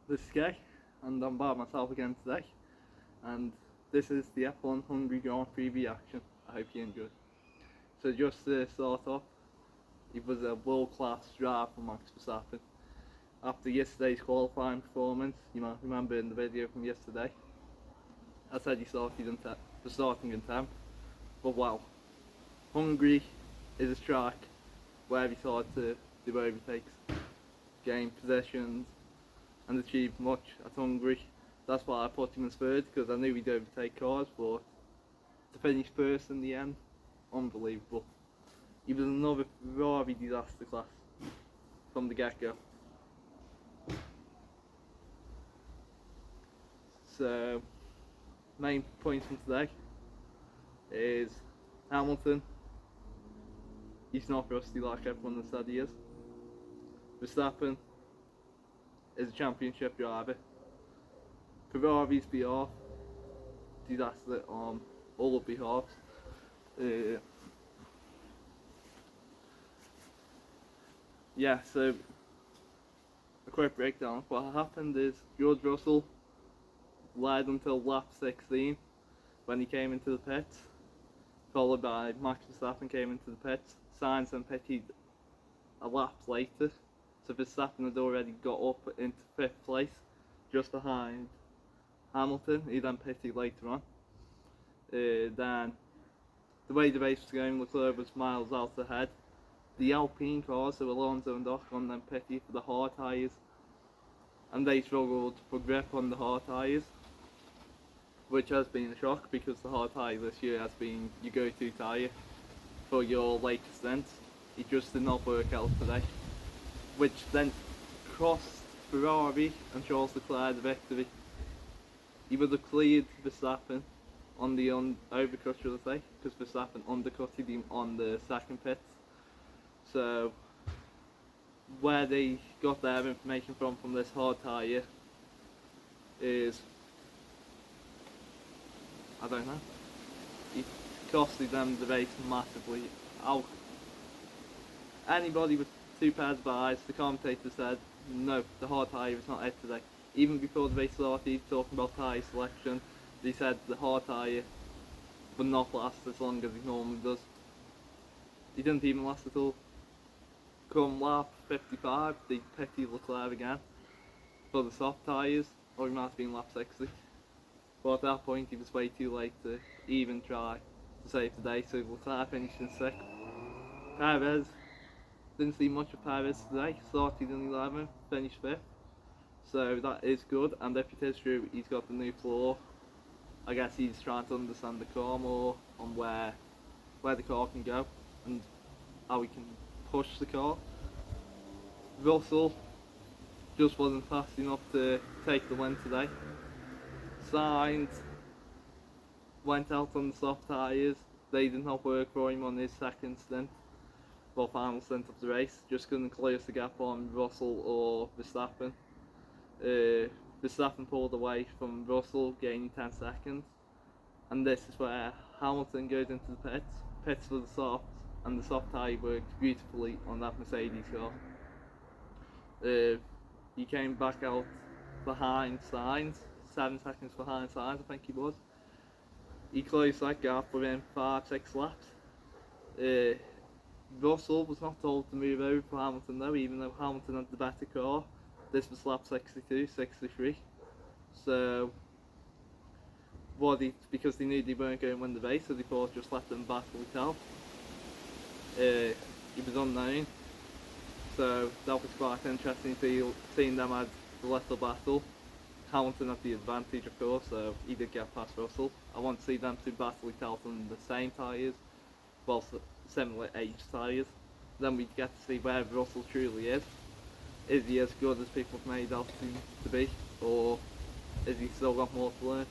This is Gay, and I'm by myself again today. And this is the F1 Hungary Grand Prix reaction. I hope you enjoy. So just to start off, it was a world-class drive for Max Verstappen. After yesterday's qualifying performance, you might remember in the video from yesterday, I said he started was starting in 10th, but wow, Hungary is a track where he started to do overtakes, gain possessions, and achieve much at Hungary. That's why I put him as third, because I knew he'd overtake cars, but to finish first in the end, unbelievable. He was another Ferrari disaster class from the get-go. So, main points from today is Hamilton. He's not rusty like everyone has said he is. Verstappen is a championship driver. Ferrari's behalf, disaster on all of behalves. Yeah, so a quick breakdown of what happened is George Russell led until lap 16 when he came into the pits, followed by Max Verstappen came into the pits. Sainz and pitted a lap later, so Verstappen had already got up into 5th place, just behind Hamilton. He then pitted later on. Then the way the race was going, Leclerc was miles out ahead. The Alpine cars, so Alonso and Ocon, then pitted for the hard tyres, and they struggled for grip on the hard tyres, which has been a shock because the hard tyre this year has been your go-to tyre for your later stints. It just did not work out today, which then cost Ferrari and Charles Leclerc the victory. He would have cleared Verstappen on the overcut, should I say, because Verstappen undercutted him on the second pit. So where they got their information from this hard tyre is, I don't know. It costed them the race massively. Anybody with 2 pairs of eyes, the commentator said, no, the hard tyre is not it today. Even before the race started, talking about tyre selection, they said the hard tyre would not last as long as it normally does. It didn't even last at all. Come lap 55, they pitted Leclerc again for the soft tyres, or it might have been lap 60. But at that point, it was way too late to even try to save the day, so Leclerc finished in 6th. Perez, didn't see much of Perez today, started in 11th, finished 5th. So that is good, and if it is true, he's got the new floor. I guess he's trying to understand the car more on where the car can go and how he can push the car. Russell just wasn't fast enough to take the win today. Sainz went out on the soft tyres. They did not work for him on his second stint, well, final stint of the race. Just couldn't close the gap on Russell or Verstappen. Verstappen pulled away from Russell, gaining 10 seconds. And this is where Hamilton goes into the pits for the soft, and the soft tyre worked beautifully on that Mercedes car. He came back out behind Sainz, 7 seconds behind Sainz, I think he was. He closed that gap within 5-6 laps. Russell was not told to move over for Hamilton though, even though Hamilton had the better car. This was lap 62, 63. So, because they knew they weren't going to win the race, so they thought just let them battle it out. It was unknown, so that was quite interesting seeing them had the little battle. Hamilton had the advantage, of course, so he did get past Russell. I want to see them two battle it out on the same tyres, well, similar age tyres. Then we'd get to see where Russell truly is. Is he as good as people have made out to be, or is he still got more to learn?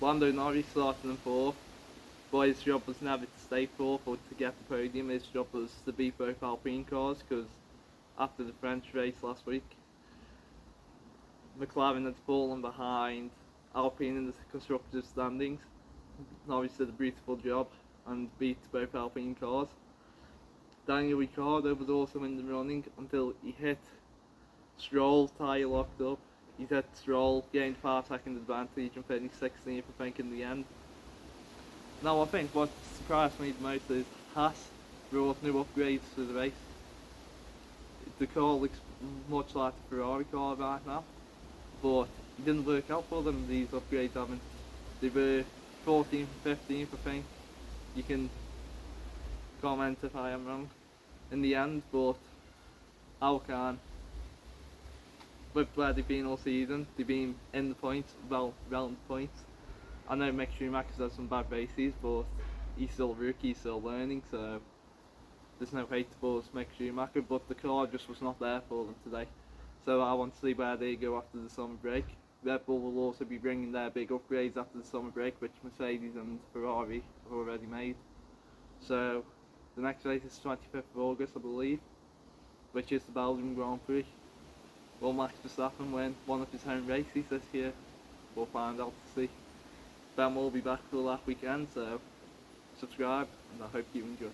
Lando Norris started in 4th, but his job was never to stay 4th or to get the podium. His job was to beat both Alpine cars, because after the French race last week, McLaren had fallen behind Alpine in the constructors' standings. Norris did a beautiful job and beat both Alpine cars. Daniel Ricciardo was also in the running until he hit Stroll tyre locked up. He said Stroll gained 5 second advantage and finished 16th, I think, in the end. Now, I think what surprised me the most is Haas brought new upgrades to the race. The car looks much like the Ferrari car right now, but it didn't work out for them, these upgrades haven't. They were 14th and 15th, I think. You can comment if I am wrong in the end, but how can, with where they've been all season, they've been in the points, well in the points. I know Mick Schumacher's had some bad races, but he's still a rookie, he's still learning, so there's no hate towards Mick Schumacher, but the car just was not there for them today. So I want to see where they go after the summer break. Red Bull will also be bringing their big upgrades after the summer break, which Mercedes and Ferrari have already made. So the next race is 25th of August, I believe, which is the Belgium Grand Prix. Will Max Verstappen win one of his home races this year? We'll find out to see. Ben will be back for that weekend, so subscribe and I hope you enjoy.